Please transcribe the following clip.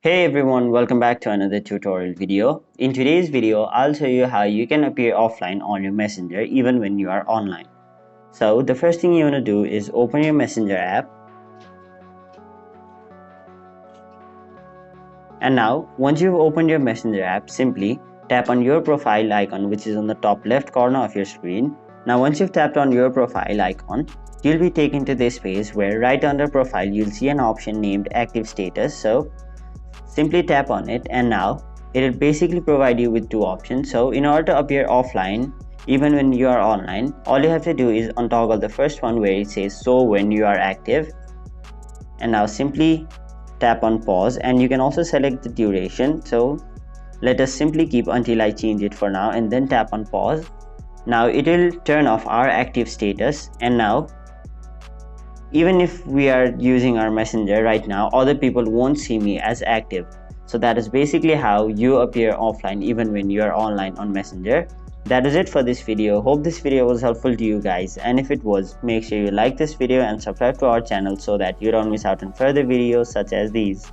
Hey everyone, welcome back to another tutorial video. In today's video, I'll show you how you can appear offline on your Messenger even when you are online. So the first thing you want to do is open your Messenger app. And now, once you've opened your Messenger app, simply tap on your profile icon which is on the top left corner of your screen. Now once you've tapped on your profile icon, you'll be taken to this page where right under profile you'll see an option named active status. So simply tap on it and now it will basically provide you with two options. So in order to appear offline even when you are online, all you have to do is untoggle the first one where it says show when you are active, and now simply tap on pause, and you can also select the duration. So let us simply keep until I change it for now, and then tap on pause. Now it will turn off our active status, and now even if we are using our Messenger right now, other people won't see me as active. So that is basically how you appear offline even when you are online on Messenger. That is it for this video. Hope this video was helpful to you guys, and if it was, make sure you like this video and subscribe to our channel so that you don't miss out on further videos such as these.